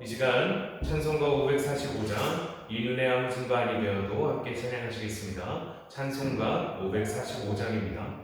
이 시간 찬송가 545장 이눈의 아무 증거 아니 되어도 함께 찬양하시겠습니다. 찬송가 545장입니다.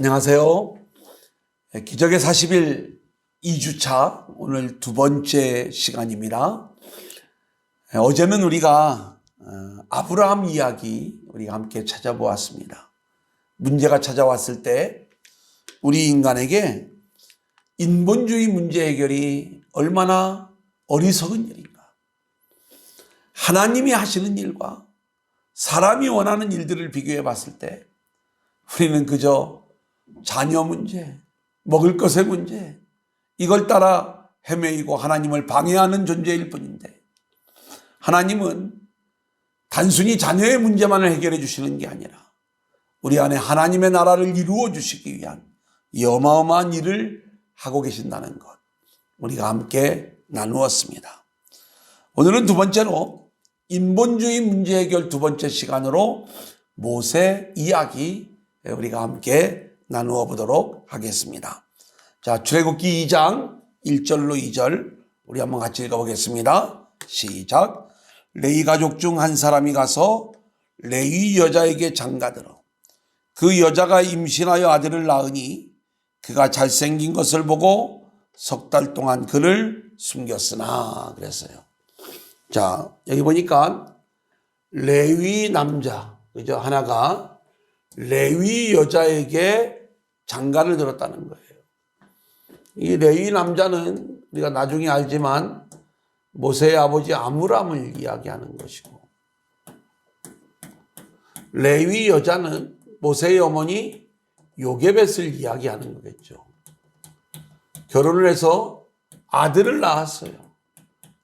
안녕하세요. 기적의 40일 2주차 오늘 두 번째 시간입니다. 어제는 우리가 아브라함 이야기 우리가 함께 찾아보았습니다. 문제가 찾아왔을 때 우리 인간에게 인본주의 문제 해결이 얼마나 어리석은 일인가. 하나님이 하시는 일과 사람이 원하는 일들을 비교해 봤을 때 우리는 그저 자녀 문제, 먹을 것의 문제, 이걸 따라 헤매이고 하나님을 방해하는 존재일 뿐인데, 하나님은 단순히 자녀의 문제만을 해결해 주시는 게 아니라 우리 안에 하나님의 나라를 이루어 주시기 위한 이 어마어마한 일을 하고 계신다는 것, 우리가 함께 나누었습니다. 오늘은 두 번째로 인본주의 문제 해결 두 번째 시간으로 모세 이야기 우리가 함께 나누어 보도록 하겠습니다. 자, 출애굽기 2장 1절로 2절 우리 한번 같이 읽어보겠습니다. 시작. 레위 가족 중 한 사람이 가서 레위 여자에게 장가들어 그 여자가 임신하여 아들을 낳으니 그가 잘생긴 것을 보고 석 달 동안 그를 숨겼으나 그랬어요. 자, 여기 보니까 레위 남자, 그죠? 하나가 레위 여자에게 장가를 들었다는 거예요. 이 레위 남자는 우리가 나중에 알지만 모세의 아버지 아므람을 이야기하는 것이고, 레위 여자는 모세의 어머니 요게벳을 이야기하는 거겠죠. 결혼을 해서 아들을 낳았어요.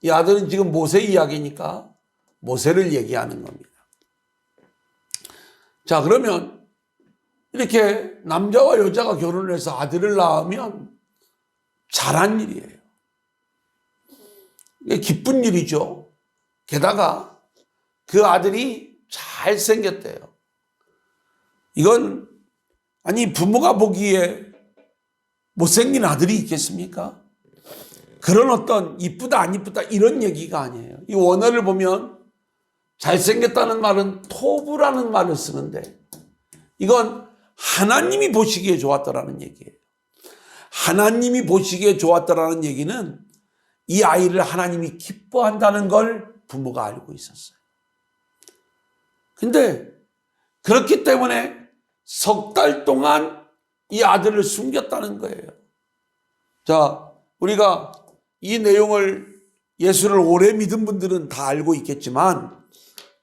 이 아들은 지금 모세 이야기니까 모세를 얘기하는 겁니다. 자, 그러면 이렇게 남자와 여자가 결혼을 해서 아들을 낳으면 잘한 일이에요. 이게 기쁜 일이죠. 게다가 그 아들이 잘생겼대요. 이건 아니 부모가 보기에 못생긴 아들이 있겠습니까? 그런 어떤 이쁘다 안 이쁘다 이런 얘기가 아니에요. 이 원어를 보면 잘생겼다는 말은 토브라는 말을 쓰는데 이건 하나님이 보시기에 좋았더라는 얘기예요. 하나님이 보시기에 좋았더라는 얘기는 이 아이를 하나님이 기뻐한다는 걸 부모가 알고 있었어요. 근데 그렇기 때문에 석 달 동안 이 아들을 숨겼다는 거예요. 자, 우리가 이 내용을 예수를 오래 믿은 분들은 다 알고 있겠지만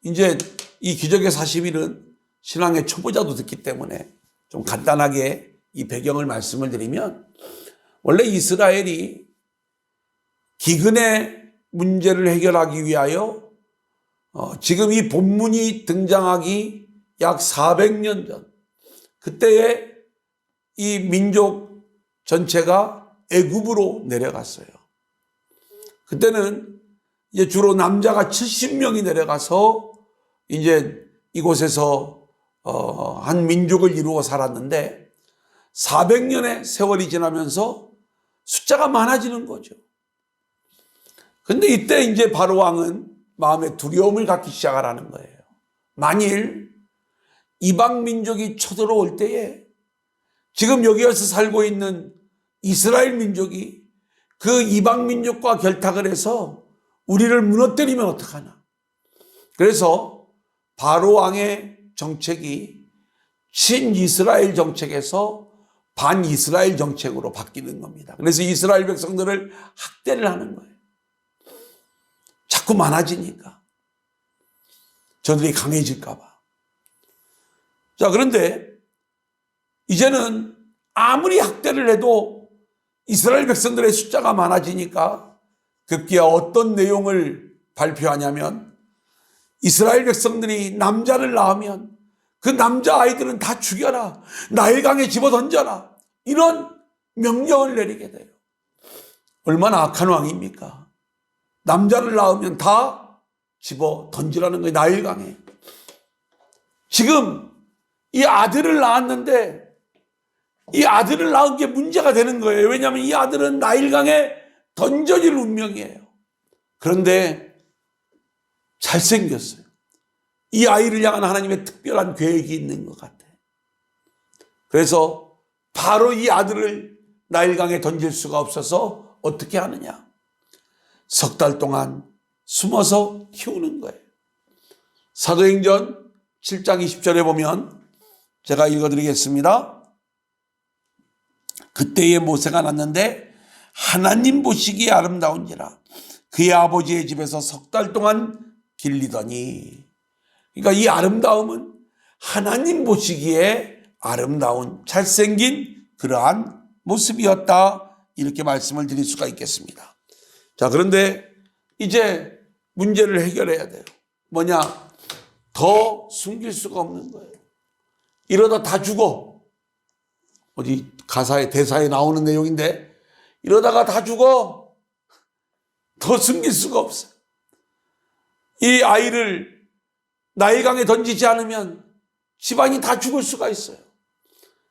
이제 이 기적의 40일은 신앙의 초보자도 듣기 때문에 좀 간단하게 이 배경을 말씀을 드리면 원래 이스라엘이 기근의 문제를 해결하기 위하여 지금 이 본문이 등장하기 약 400년 전 그때에 이 민족 전체가 애굽으로 내려갔어요. 그때는 이제 주로 남자가 70명이 내려가서 이제 이곳에서 한 민족을 이루어 살았는데 400년의 세월이 지나면서 숫자가 많아지는 거죠. 근데 이때 이제 바로 왕은 마음에 두려움을 갖기 시작하라는 거예요. 만일 이방 민족이 쳐들어올 때에 지금 여기에서 살고 있는 이스라엘 민족이 그 이방 민족과 결탁을 해서 우리를 무너뜨리면 어떡하나. 그래서 바로 왕의 정책이 친이스라엘 정책에서 반이스라엘 정책으로 바뀌는 겁니다. 그래서 이스라엘 백성들을 학대를 하는 거예요. 자꾸 많아지니까. 저들이 강해질까 봐. 자, 그런데 이제는 아무리 학대를 해도 이스라엘 백성들의 숫자가 많아지니까 급기야 어떤 내용을 발표하냐면 이스라엘 백성들이 남자를 낳으면 그 남자아이들은 다 죽여라. 나일강에 집어던져라. 이런 명령을 내리게 돼요. 얼마나 악한 왕입니까? 남자를 낳으면 다 집어던지라는 거예요. 나일강에. 지금 이 아들을 낳았는데 이 아들을 낳은 게 문제가 되는 거예요. 왜냐하면 이 아들은 나일강에 던져질 운명이에요. 그런데 잘생겼어요. 이 아이를 향한 하나님의 특별한 계획이 있는 것 같아. 그래서 바로 이 아들을 나일강에 던질 수가 없어서 어떻게 하느냐. 석 달 동안 숨어서 키우는 거예요. 사도행전 7장 20절에 보면 제가 읽어드리겠습니다. 그때에 모세가 났는데 하나님 보시기에 아름다운지라 그의 아버지의 집에서 석 달 동안 길리더니. 그러니까 이 아름다움은 하나님 보시기에 아름다운 잘생긴 그러한 모습이었다. 이렇게 말씀을 드릴 수가 있겠습니다. 자, 그런데 이제 문제를 해결해야 돼요. 뭐냐? 더 숨길 수가 없는 거예요. 이러다 다 죽어. 어디 가사에 대사에 나오는 내용인데 이러다가 다 죽어. 더 숨길 수가 없어. 이 아이를 나일강에 던지지 않으면 집안이 다 죽을 수가 있어요.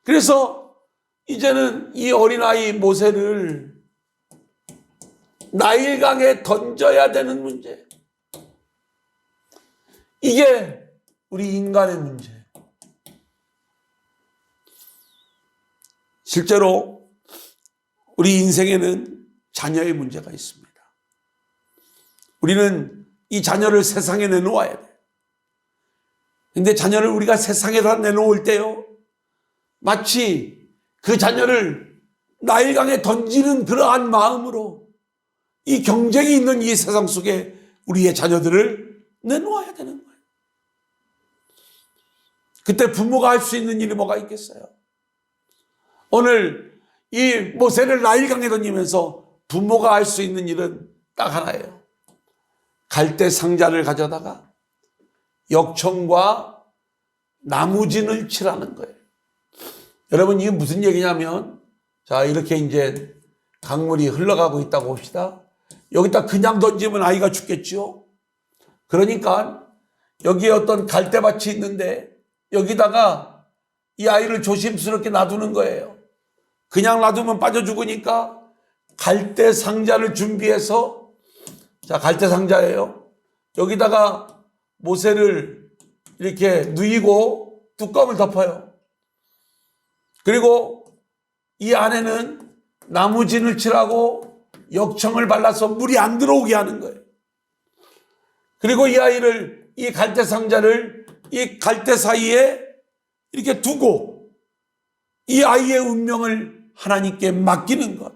그래서 이제는 이 어린아이 모세를 나일강에 던져야 되는 문제. 이게 우리 인간의 문제. 실제로 우리 인생에는 자녀의 문제가 있습니다. 우리는 이 자녀를 세상에 내놓아야 돼. 근데 자녀를 우리가 세상에다 내놓을 때요, 마치 그 자녀를 나일강에 던지는 그러한 마음으로 이 경쟁이 있는 이 세상 속에 우리의 자녀들을 내놓아야 되는 거예요. 그때 부모가 할 수 있는 일이 뭐가 있겠어요? 오늘 이 모세를 나일강에 던지면서 부모가 할 수 있는 일은 딱 하나예요. 갈대 상자를 가져다가 역청과 나무진을 칠하는 거예요. 여러분, 이게 무슨 얘기냐면, 자, 이렇게 이제 강물이 흘러가고 있다고 봅시다. 여기다 그냥 던지면 아이가 죽겠죠. 그러니까 여기에 어떤 갈대밭이 있는데 여기다가 이 아이를 조심스럽게 놔두는 거예요. 그냥 놔두면 빠져 죽으니까 갈대 상자를 준비해서, 자, 갈대 상자예요. 여기다가 모세를 이렇게 누이고 뚜껑을 덮어요. 그리고 이 안에는 나무진을 칠하고 역청을 발라서 물이 안 들어오게 하는 거예요. 그리고 이 아이를, 이 갈대 상자를 이 갈대 사이에 이렇게 두고 이 아이의 운명을 하나님께 맡기는 것.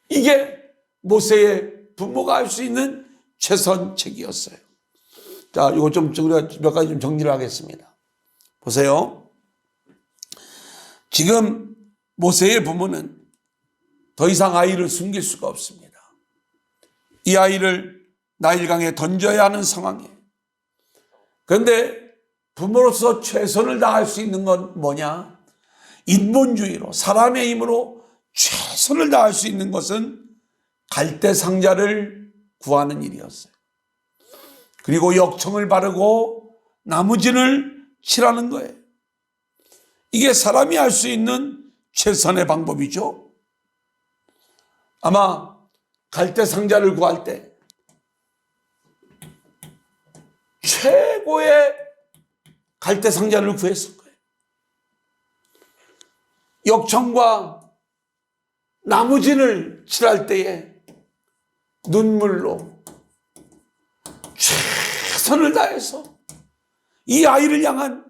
이게 모세의 부모가 할 수 있는 최선책이었어요. 자, 이거 좀 우리가 몇 가지 좀 정리를 하겠습니다. 보세요. 지금 모세의 부모는 더 이상 아이를 숨길 수가 없습니다. 이 아이를 나일강에 던져야 하는 상황이에요. 그런데 부모로서 최선을 다할 수 있는 건 뭐냐? 인본주의로, 사람의 힘으로 최선을 다할 수 있는 것은 갈대 상자를 구하는 일이었어요. 그리고 역청을 바르고 나무진을 칠하는 거예요. 이게 사람이 할 수 있는 최선의 방법이죠. 아마 갈대 상자를 구할 때 최고의 갈대 상자를 구했을 거예요. 역청과 나무진을 칠할 때에 눈물로 최선을 다해서 이 아이를 향한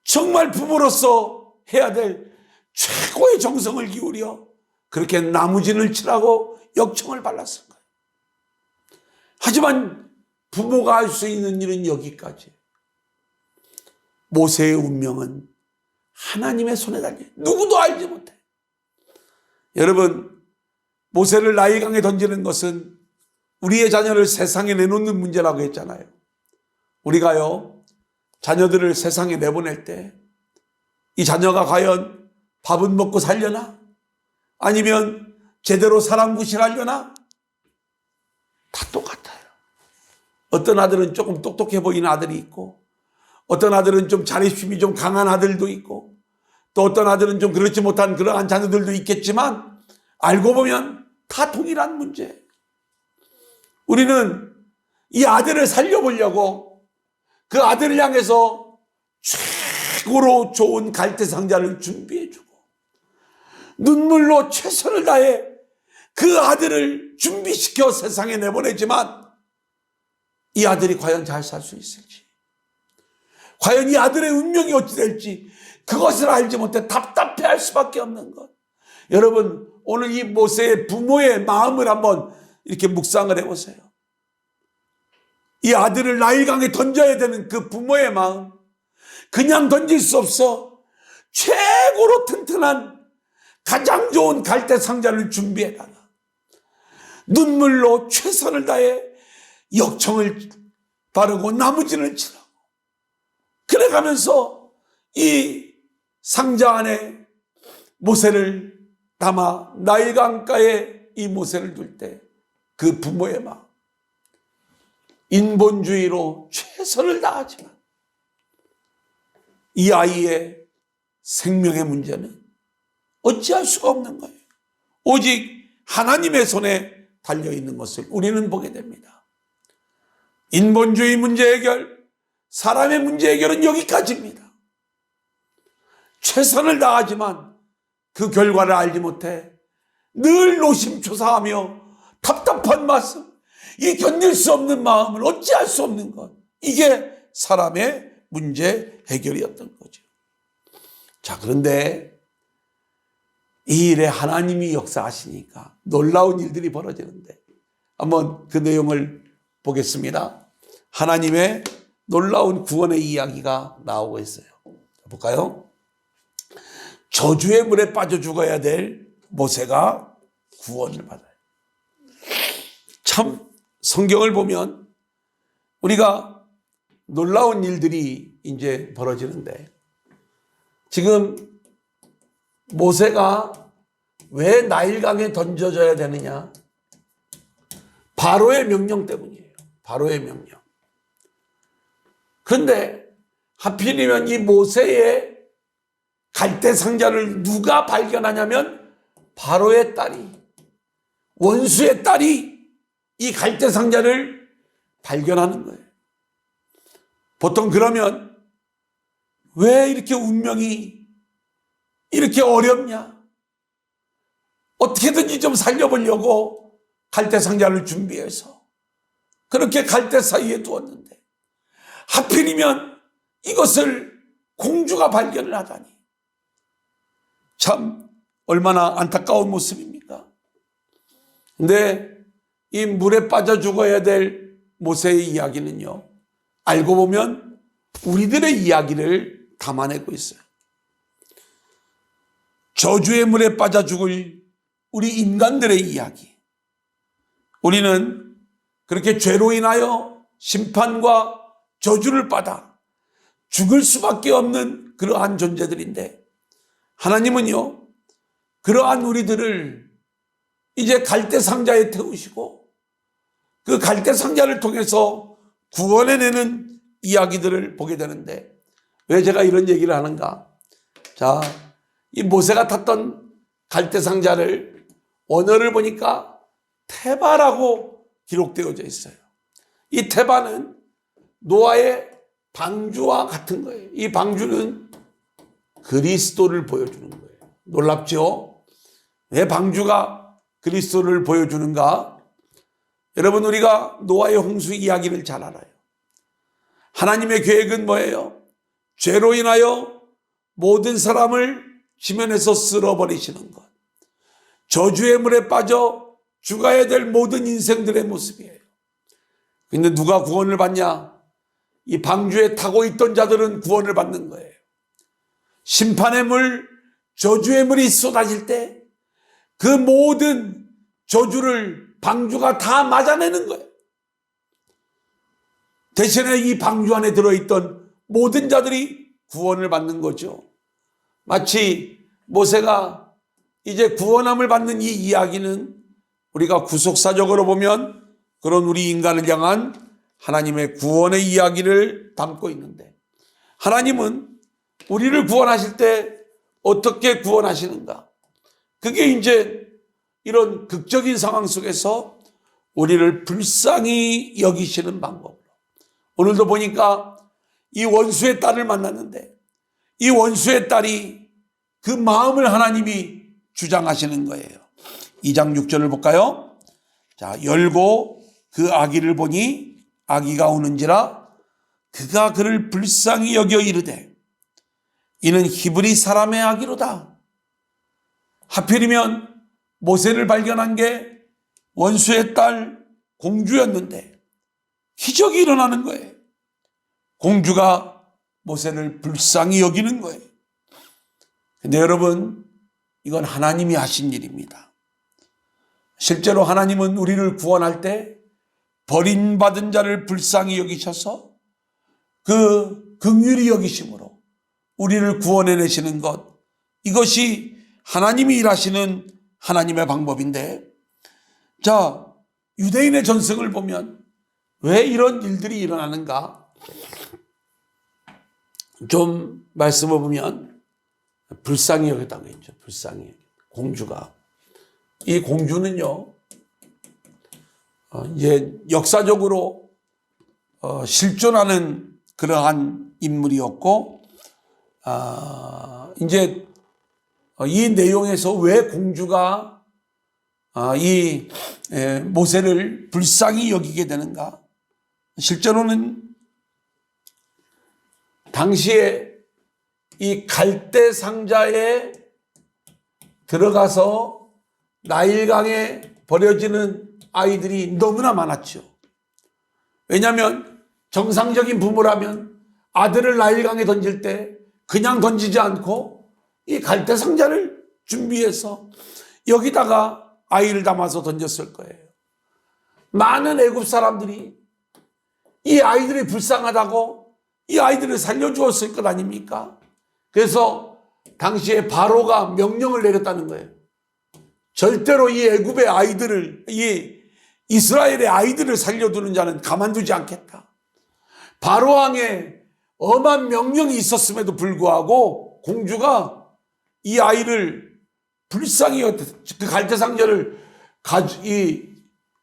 정말 부모로서 해야 될 최고의 정성을 기울여 그렇게 나무진을 칠하고 역청을 발랐을 거예요. 하지만 부모가 할 수 있는 일은 여기까지. 모세의 운명은 하나님의 손에 달려요. 누구도 알지 못해. 여러분, 모세를 나일강에 던지는 것은 우리의 자녀를 세상에 내놓는 문제라고 했잖아요. 우리가요, 자녀들을 세상에 내보낼 때 이 자녀가 과연 밥은 먹고 살려나? 아니면 제대로 사람 구실하려나? 다 똑같아요. 어떤 아들은 조금 똑똑해 보이는 아들이 있고, 어떤 아들은 좀 자립심이 좀 강한 아들도 있고, 또 어떤 아들은 좀 그렇지 못한 그러한 자녀들도 있겠지만 알고 보면 다 동일한 문제. 우리는 이 아들을 살려보려고 그 아들을 향해서 최고로 좋은 갈대 상자를 준비해주고 눈물로 최선을 다해 그 아들을 준비시켜 세상에 내보내지만 이 아들이 과연 잘 살 수 있을지, 과연 이 아들의 운명이 어찌 될지 그것을 알지 못해 답답해할 수밖에 없는 것. 여러분, 오늘 이 모세의 부모의 마음을 한번 이렇게 묵상을 해보세요. 이 아들을 나일강에 던져야 되는 그 부모의 마음, 그냥 던질 수 없어 최고로 튼튼한 가장 좋은 갈대 상자를 준비해다가 눈물로 최선을 다해 역청을 바르고 나무진을 칠하고 그래가면서 이 상자 안에 모세를 담아 나일강가에 이 모세를 둘 때 그 부모의 마음, 인본주의로 최선을 다하지만 이 아이의 생명의 문제는 어찌할 수가 없는 거예요. 오직 하나님의 손에 달려있는 것을 우리는 보게 됩니다. 인본주의 문제 해결, 사람의 문제 해결은 여기까지입니다. 최선을 다하지만 그 결과를 알지 못해 늘 노심초사하며 답답한 말씀, 이 견딜 수 없는 마음을 어찌할 수 없는 것, 이게 사람의 문제 해결이었던 거죠. 자, 그런데 이 일에 하나님이 역사하시니까 놀라운 일들이 벌어지는데 한번 그 내용을 보겠습니다. 하나님의 놀라운 구원의 이야기가 나오고 있어요. 볼까요? 저주의 물에 빠져 죽어야 될 모세가 구원을 받아요. 참 성경을 보면 우리가 놀라운 일들이 이제 벌어지는데, 지금 모세가 왜 나일강에 던져져야 되느냐? 바로의 명령 때문이에요. 바로의 명령. 그런데 하필이면 이 모세의 갈대 상자를 누가 발견하냐면 바로의 딸이, 원수의 딸이 이 갈대 상자를 발견하는 거예요. 보통 그러면 왜 이렇게 운명이 이렇게 어렵냐? 어떻게든지 좀 살려보려고 갈대 상자를 준비해서 그렇게 갈대 사이에 두었는데 하필이면 이것을 공주가 발견을 하다니 참 얼마나 안타까운 모습입니까? 근데 이 물에 빠져 죽어야 될 모세의 이야기는요, 알고 보면 우리들의 이야기를 담아내고 있어요. 저주의 물에 빠져 죽을 우리 인간들의 이야기. 우리는 그렇게 죄로 인하여 심판과 저주를 받아 죽을 수밖에 없는 그러한 존재들인데, 하나님은요, 그러한 우리들을 이제 갈대 상자에 태우시고 그 갈대 상자를 통해서 구원해내는 이야기들을 보게 되는데, 왜 제가 이런 얘기를 하는가? 자, 이 모세가 탔던 갈대 상자를 원어를 보니까 테바라고 기록되어져 있어요. 이 테바는 노아의 방주와 같은 거예요. 이 방주는 그리스도를 보여주는 거예요. 놀랍죠? 왜 방주가 그리스도를 보여주는가? 여러분, 우리가 노아의 홍수 이야기를 잘 알아요. 하나님의 계획은 뭐예요? 죄로 인하여 모든 사람을 지면에서 쓸어버리시는 것. 저주의 물에 빠져 죽어야 될 모든 인생들의 모습이에요. 근데 누가 구원을 받냐? 이 방주에 타고 있던 자들은 구원을 받는 거예요. 심판의 물, 저주의 물이 쏟아질 때 그 모든 저주를 방주가 다 맞아내는 거예요. 대신에 이 방주 안에 들어있던 모든 자들이 구원을 받는 거죠. 마치 모세가 이제 구원함을 받는 이 이야기는 우리가 구속사적으로 보면 그런 우리 인간을 향한 하나님의 구원의 이야기를 담고 있는데, 하나님은 우리를 구원하실 때 어떻게 구원하시는가? 그게 이제 이런 극적인 상황 속에서 우리를 불쌍히 여기시는 방법으로. 오늘도 보니까 이 원수의 딸을 만났는데 이 원수의 딸이 그 마음을 하나님이 주장하시는 거예요. 2장 6절을 볼까요? 자, 열고 그 아기를 보니 아기가 우는지라 그가 그를 불쌍히 여겨 이르되 이는 히브리 사람의 아기로다. 하필이면 모세를 발견한 게 원수의 딸 공주였는데 기적이 일어나는 거예요. 공주가 모세를 불쌍히 여기는 거예요. 근데 여러분, 이건 하나님이 하신 일입니다. 실제로 하나님은 우리를 구원할 때 버림받은 자를 불쌍히 여기셔서 그 긍휼히 여기심으로 우리를 구원해내시는 것, 이것이 하나님이 일하시는 하나님의 방법인데, 자, 유대인의 전승을 보면 왜 이런 일들이 일어나는가? 좀 말씀을 보면 불쌍히 여겼다고 했죠. 불쌍히. 공주가. 이 공주는요, 이제 역사적으로 실존하는 그러한 인물이었고, 이제 이 내용에서 왜 공주가 이 모세를 불쌍히 여기게 되는가? 실제로는 당시에 이 갈대 상자에 들어가서 나일강에 버려지는 아이들이 너무나 많았죠. 왜냐하면 정상적인 부모라면 아들을 나일강에 던질 때 그냥 던지지 않고 이 갈대 상자를 준비해서 여기다가 아이를 담아서 던졌을 거예요. 많은 애굽 사람들이 이 아이들이 불쌍하다고 이 아이들을 살려주었을 것 아닙니까? 그래서 당시에 바로가 명령을 내렸다는 거예요. 절대로 이 애굽의 아이들을, 이 이스라엘의 아이들을 살려두는 자는 가만두지 않겠다. 바로 왕의 엄한 명령이 있었음에도 불구하고 공주가 이 아이를 불쌍히 그 갈대 상자를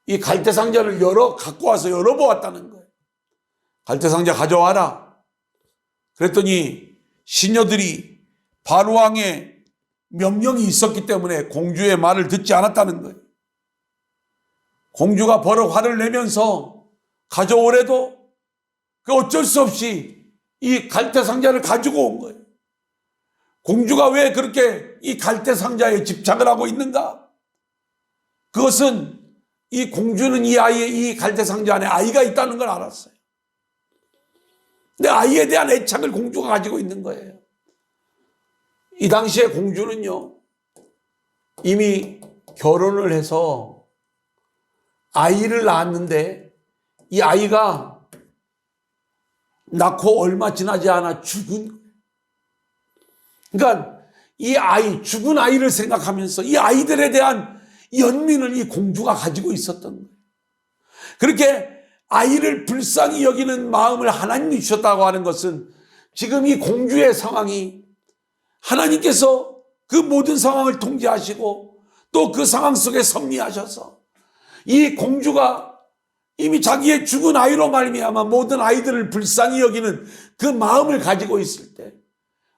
이 갈대 상자를 갖고 와서 열어보았다는 거예요. 갈대 상자 가져와라. 그랬더니 시녀들이 바로 왕의 명령이 있었기 때문에 공주의 말을 듣지 않았다는 거예요. 공주가 버럭 화를 내면서 가져오래도 그 어쩔 수 없이 이 갈대 상자를 가지고 온 거예요. 공주가 왜 그렇게 이 갈대 상자에 집착을 하고 있는가? 그것은 이 공주는 이 갈대 상자 안에 아이가 있다는 걸 알았어요. 근데 아이에 대한 애착을 공주가 가지고 있는 거예요. 이 당시에 공주는요, 이미 결혼을 해서 아이를 낳았는데 이 아이가 낳고 얼마 지나지 않아 죽은 거예요. 그러니까 이 아이, 죽은 아이를 생각하면서 이 아이들에 대한 연민을 이 공주가 가지고 있었던 거예요. 그렇게 아이를 불쌍히 여기는 마음을 하나님이 주셨다고 하는 것은 지금 이 공주의 상황이 하나님께서 그 모든 상황을 통제하시고 또 그 상황 속에 섭리하셔서 이 공주가 이미 자기의 죽은 아이로 말미암아 모든 아이들을 불쌍히 여기는 그 마음을 가지고 있을 때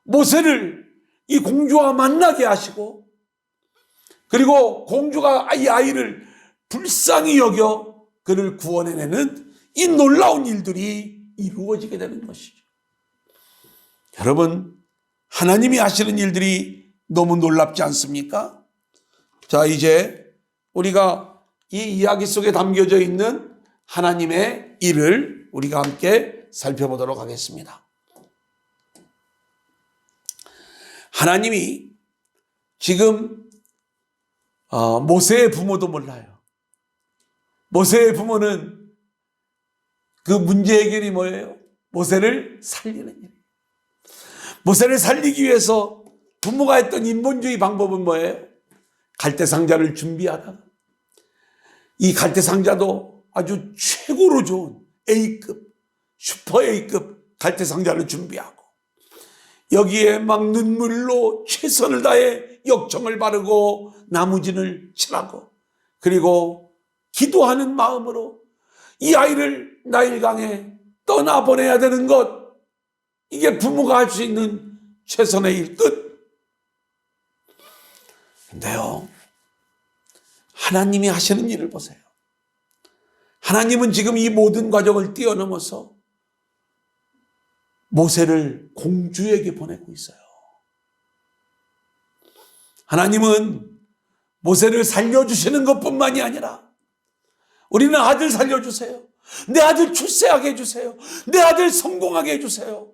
모세를 이 공주와 만나게 하시고 그리고 공주가 이 아이를 불쌍히 여겨 그를 구원해내는 이 놀라운 일들이 이루어지게 되는 것이죠. 여러분, 하나님이 하시는 일들이 너무 놀랍지 않습니까? 자, 이제 우리가 이 이야기 속에 담겨져 있는 하나님의 일을 우리가 함께 살펴보도록 하겠습니다. 하나님이 지금 모세의 부모도 몰라요. 모세의 부모는 그 문제 해결이 뭐예요? 모세를 살리는 일. 모세를 살리기 위해서 부모가 했던 인본주의 방법은 뭐예요? 갈대상자를 준비하다가 이 갈대상자도 아주 최고로 좋은 A급, 슈퍼 A급 갈대상자를 준비하고 여기에 막 눈물로 최선을 다해 역청을 바르고 나무진을 칠하고 그리고 기도하는 마음으로 이 아이를 나일강에 떠나보내야 되는 것, 이게 부모가 할 수 있는 최선의 일 끝. 근데요, 하나님이 하시는 일을 보세요. 하나님은 지금 이 모든 과정을 뛰어넘어서 모세를 공주에게 보내고 있어요. 하나님은 모세를 살려주시는 것뿐만이 아니라 우리는 아들 살려주세요. 내 아들 출세하게 해주세요. 내 아들 성공하게 해주세요.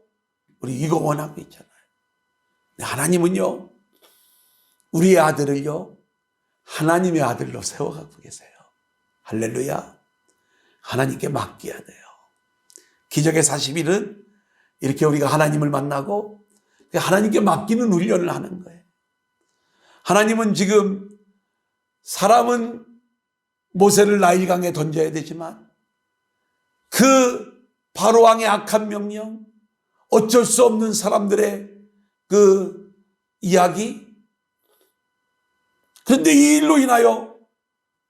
우리 이거 원하고 있잖아요. 하나님은요, 우리의 아들을요, 하나님의 아들로 세워가고 계세요. 할렐루야. 하나님께 맡겨야 돼요. 기적의 40일은 이렇게 우리가 하나님을 만나고 하나님께 맡기는 훈련을 하는 거예요. 하나님은 지금 사람은 모세를 나일강에 던져야 되지만 그 바로왕의 악한 명령, 어쩔 수 없는 사람들의 그 이야기, 그런데 이 일로 인하여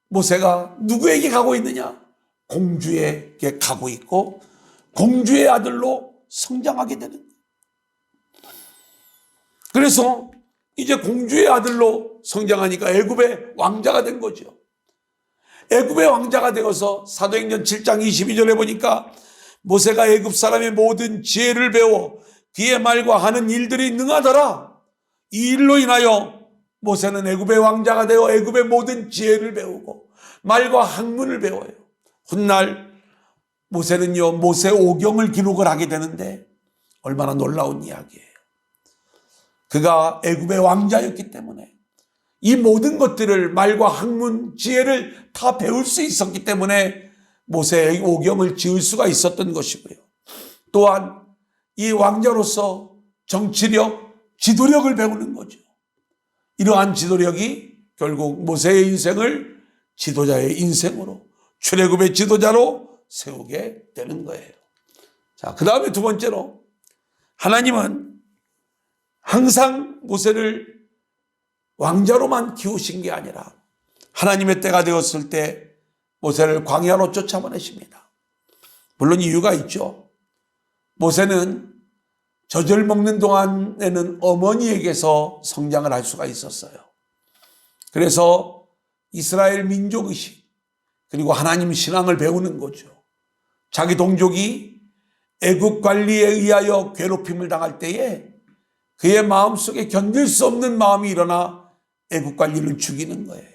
모세가 누구에게 가고 있느냐? 공주에게 가고 있고 공주의 아들로 성장하게 되는 거예요. 그래서 이제 공주의 아들로 성장하니까 애굽의 왕자가 된 거죠. 애굽의 왕자가 되어서 사도행전 7장 22절에 보니까 모세가 애굽 사람의 모든 지혜를 배워 그의 말과 하는 일들이 능하더라. 이 일로 인하여 모세는 애굽의 왕자가 되어 애굽의 모든 지혜를 배우고 말과 학문을 배워요. 훗날 모세는요, 모세 오경을 기록을 하게 되는데 얼마나 놀라운 이야기예요. 그가 애굽의 왕자였기 때문에 이 모든 것들을 말과 학문, 지혜를 다 배울 수 있었기 때문에 모세의 오경을 지을 수가 있었던 것이고요. 또한 이 왕자로서 정치력, 지도력을 배우는 거죠. 이러한 지도력이 결국 모세의 인생을 지도자의 인생으로, 출애굽의 지도자로 세우게 되는 거예요. 자, 그 다음에 두 번째로 하나님은 항상 모세를 왕자로만 키우신 게 아니라 하나님의 때가 되었을 때 모세를 광야로 쫓아보내십니다. 물론 이유가 있죠. 모세는 젖을 먹는 동안에는 어머니에게서 성장을 할 수가 있었어요. 그래서 이스라엘 민족의식 그리고 하나님 신앙을 배우는 거죠. 자기 동족이 애국 관리에 의하여 괴롭힘을 당할 때에 그의 마음속에 견딜 수 없는 마음이 일어나 애국 관리를 죽이는 거예요.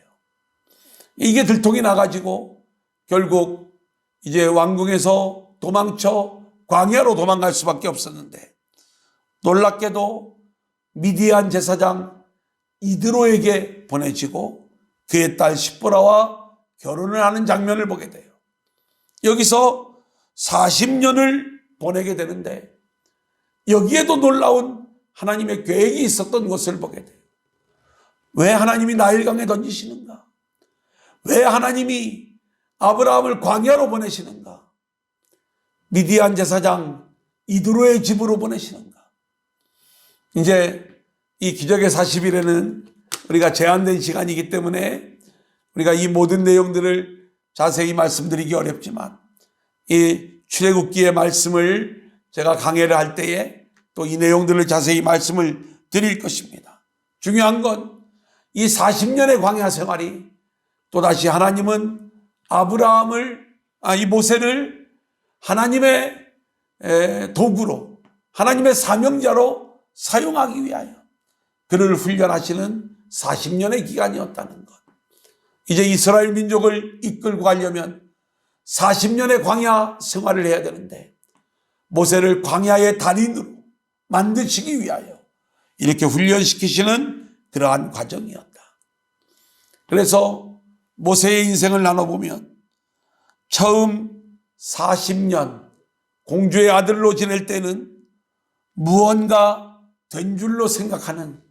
이게 들통이 나가지고 결국 이제 왕궁에서 도망쳐 광야로 도망갈 수밖에 없었는데, 놀랍게도 미디안 제사장 이드로에게 보내지고 그의 딸 십보라와 결혼을 하는 장면을 보게 돼요. 여기서 40년을 보내게 되는데 여기에도 놀라운 하나님의 계획이 있었던 것을 보게 돼요. 왜 하나님이 나일강에 던지시는가? 왜 하나님이 아브라함을 광야로 보내시는가? 미디안 제사장 이드로의 집으로 보내시는가? 이제 이 기적의 40일에는 우리가 제한된 시간이기 때문에 우리가 이 모든 내용들을 자세히 말씀드리기 어렵지만, 이 출애굽기의 말씀을 제가 강해를 할 때에 또 이 내용들을 자세히 말씀을 드릴 것입니다. 중요한 건 이 40년의 광야 생활이 또다시 하나님은 이 모세를 하나님의 도구로, 하나님의 사명자로 사용하기 위하여 그를 훈련하시는 40년의 기간이었다는 것. 이제 이스라엘 민족을 이끌고 가려면 40년의 광야 생활을 해야 되는데 모세를 광야의 달인으로 만드시기 위하여 이렇게 훈련시키시는 그러한 과정이었다. 그래서 모세의 인생을 나눠보면 처음 40년 공주의 아들로 지낼 때는 무언가 된 줄로 생각하는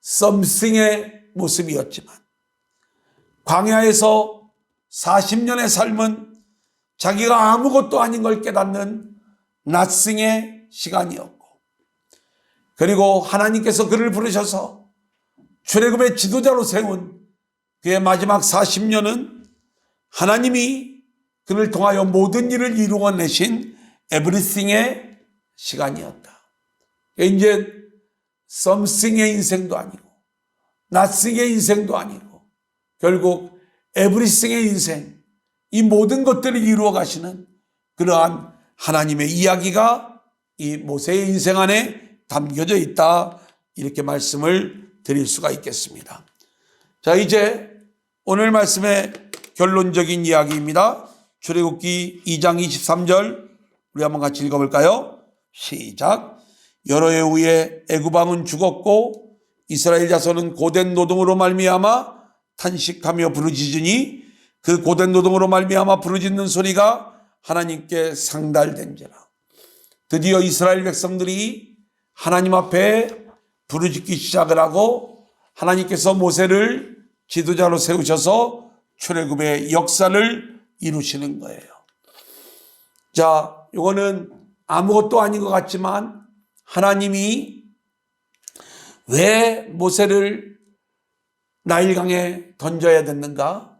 썸씽의 모습이었지만, 광야에서 40년의 삶은 자기가 아무것도 아닌 걸 깨닫는 낫싱의 시간이었고, 그리고 하나님께서 그를 부르셔서 출애굽의 지도자로 세운 그의 마지막 40년은 하나님이 그를 통하여 모든 일을 이루어내신 에브리싱의 시간이었다. 이제 썸씽의 인생도 아니고 낫싱의 인생도 아니고 결국 에브리싱의 인생, 이 모든 것들을 이루어 가시는 그러한 하나님의 이야기가 이 모세의 인생 안에 담겨져 있다, 이렇게 말씀을 드릴 수가 있겠습니다. 자, 이제 오늘 말씀의 결론적인 이야기입니다. 출애굽기 2장 23절 우리 한번 같이 읽어볼까요? 시작. 여러 해 후에 애굽 왕은 죽었고 이스라엘 자손은 고된 노동으로 말미암아 탄식하며 부르짖으니 그 고된 노동으로 말미암아 부르짖는 소리가 하나님께 상달된지라. 드디어 이스라엘 백성들이 하나님 앞에 부르짖기 시작을 하고 하나님께서 모세를 지도자로 세우셔서 출애굽의 역사를 이루시는 거예요. 자, 이거는 아무것도 아닌 것 같지만 하나님이 왜 모세를 나일강에 던져야 됐는가?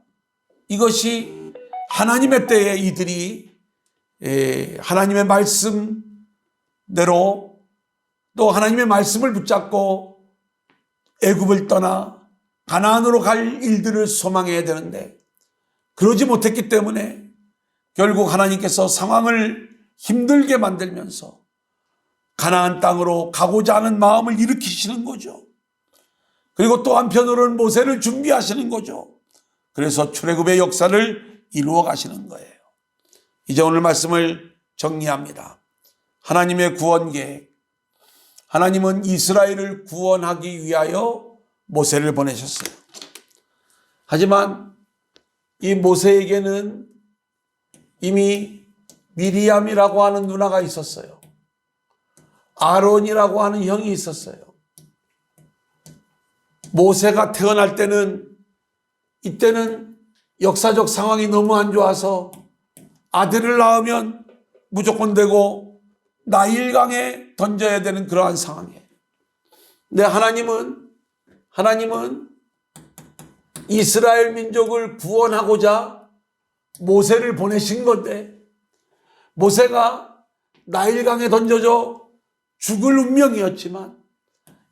이것이 하나님의 때에 이들이 하나님의 말씀대로 또 하나님의 말씀을 붙잡고 애굽을 떠나 가나안으로 갈 일들을 소망해야 되는데 그러지 못했기 때문에 결국 하나님께서 상황을 힘들게 만들면서 가나안 땅으로 가고자 하는 마음을 일으키시는 거죠. 그리고 또 한편으로는 모세를 준비하시는 거죠. 그래서 출애굽의 역사를 이루어 가시는 거예요. 이제 오늘 말씀을 정리합니다. 하나님의 구원 계획. 하나님은 이스라엘을 구원하기 위하여 모세를 보내셨어요. 하지만 이 모세에게는 이미 미리암이라고 하는 누나가 있었어요. 아론이라고 하는 형이 있었어요. 모세가 태어날 때는, 이때는 역사적 상황이 너무 안 좋아서 아들을 낳으면 무조건 되고 나일강에 던져야 되는 그러한 상황이에요. 근데 하나님은 이스라엘 민족을 구원하고자 모세를 보내신 건데 모세가 나일강에 던져져 죽을 운명이었지만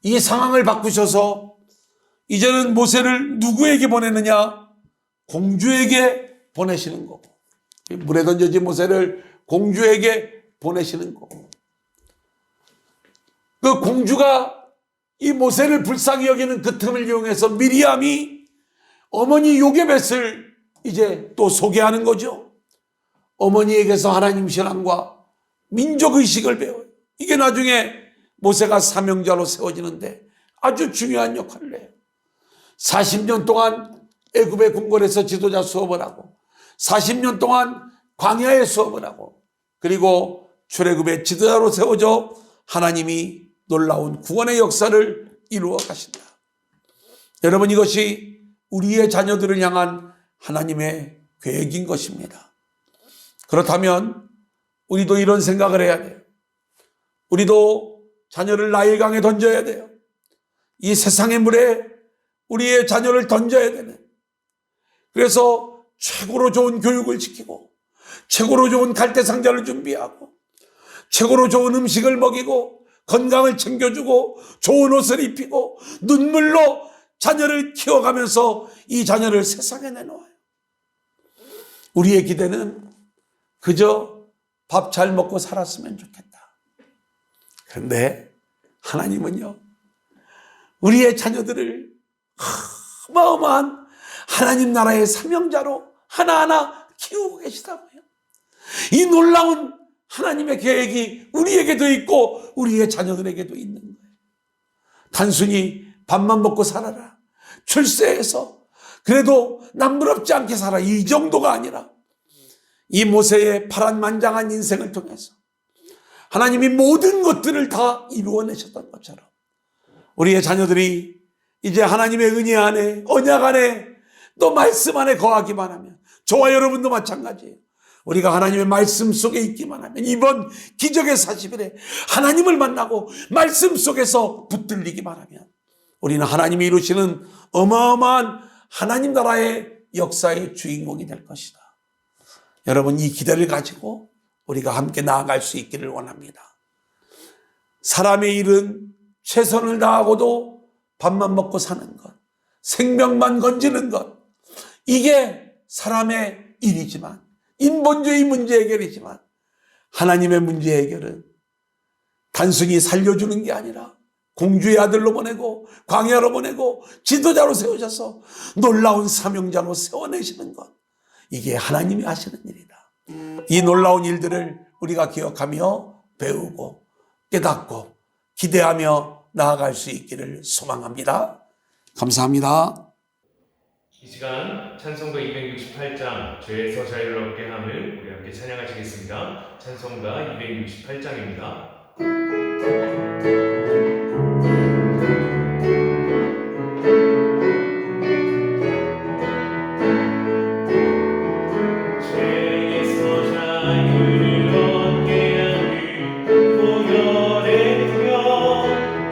이 상황을 바꾸셔서 이제는 모세를 누구에게 보내느냐? 공주에게 보내시는 거고, 물에 던져진 모세를 공주에게 보내시는 거고, 그 공주가 이 모세를 불쌍히 여기는 그 틈을 이용해서 미리암이 어머니 요게벳을 이제 또 소개하는 거죠. 어머니에게서 하나님 신앙과 민족의식을 배워요. 이게 나중에 모세가 사명자로 세워지는데 아주 중요한 역할을 해요. 40년 동안 애굽의 궁궐에서 지도자 수업을 하고 40년 동안 광야의 수업을 하고 그리고 출애굽의 지도자로 세워져 하나님이 놀라운 구원의 역사를 이루어 가신다. 여러분, 이것이 우리의 자녀들을 향한 하나님의 계획인 것입니다. 그렇다면 우리도 이런 생각을 해야 돼요. 우리도 자녀를 나일강에 던져야 돼요. 이 세상의 물에 우리의 자녀를 던져야 되네. 그래서 최고로 좋은 교육을 시키고 최고로 좋은 갈대상자를 준비하고 최고로 좋은 음식을 먹이고 건강을 챙겨주고 좋은 옷을 입히고 눈물로 자녀를 키워가면서 이 자녀를 세상에 내놓아요. 우리의 기대는 그저 밥 잘 먹고 살았으면 좋겠다. 그런데 하나님은요, 우리의 자녀들을 어마어마한 하나님 나라의 사명자로 하나하나 키우고 계시다고요. 이 놀라운 하나님의 계획이 우리에게도 있고 우리의 자녀들에게도 있는 거예요. 단순히 밥만 먹고 살아라, 출세해서 그래도 남부럽지 않게 살아, 이 정도가 아니라 이 모세의 파란만장한 인생을 통해서 하나님이 모든 것들을 다 이루어내셨던 것처럼 우리의 자녀들이 이제 하나님의 은혜 안에, 언약 안에, 또 말씀 안에 거하기만 하면, 저와 여러분도 마찬가지예요. 우리가 하나님의 말씀 속에 있기만 하면, 이번 기적의 40일에 하나님을 만나고 말씀 속에서 붙들리기만 하면 우리는 하나님이 이루시는 어마어마한 하나님 나라의 역사의 주인공이 될 것이다. 여러분, 이 기대를 가지고 우리가 함께 나아갈 수 있기를 원합니다. 사람의 일은 최선을 다하고도 밥만 먹고 사는 것, 생명만 건지는 것, 이게 사람의 일이지만, 인본주의 문제 해결이지만 하나님의 문제 해결은 단순히 살려주는 게 아니라 공주의 아들로 보내고 광야로 보내고 지도자로 세우셔서 놀라운 사명자로 세워내시는 것, 이게 하나님이 하시는 일이다. 이 놀라운 일들을 우리가 기억하며 배우고 깨닫고 기대하며 나아갈 수 있기를 소망합니다. 감사합니다. 이 시간 찬송가 268장 죄에서 자유를 얻게 함을 우리 함께 찬양하시겠습니다. 찬송가 268장입니다.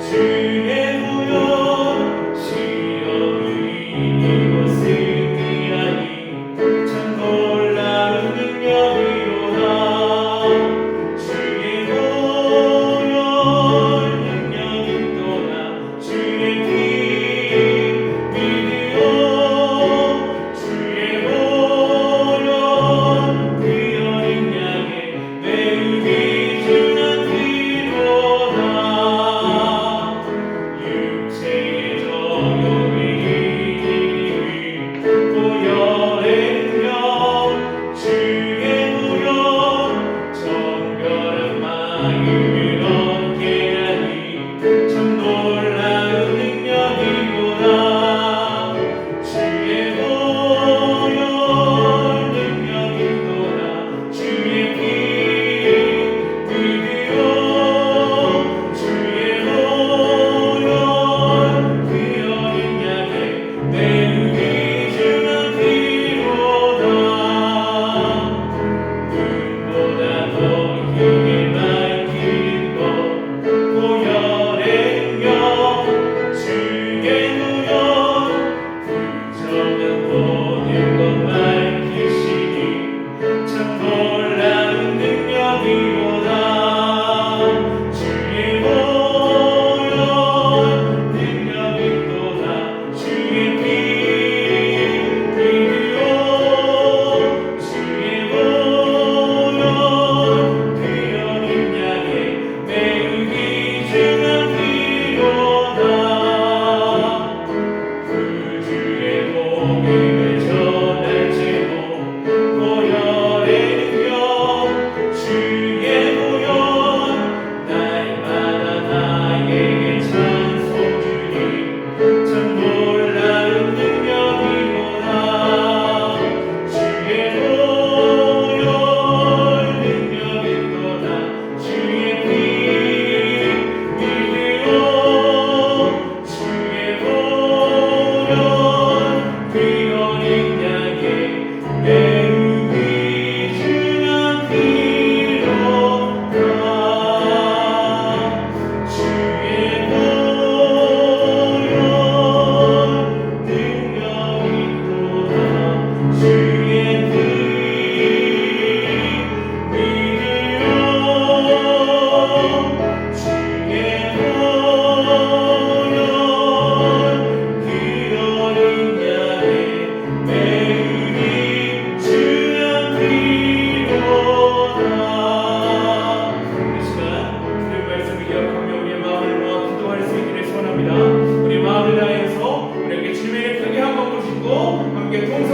주의 보혈 함께 통성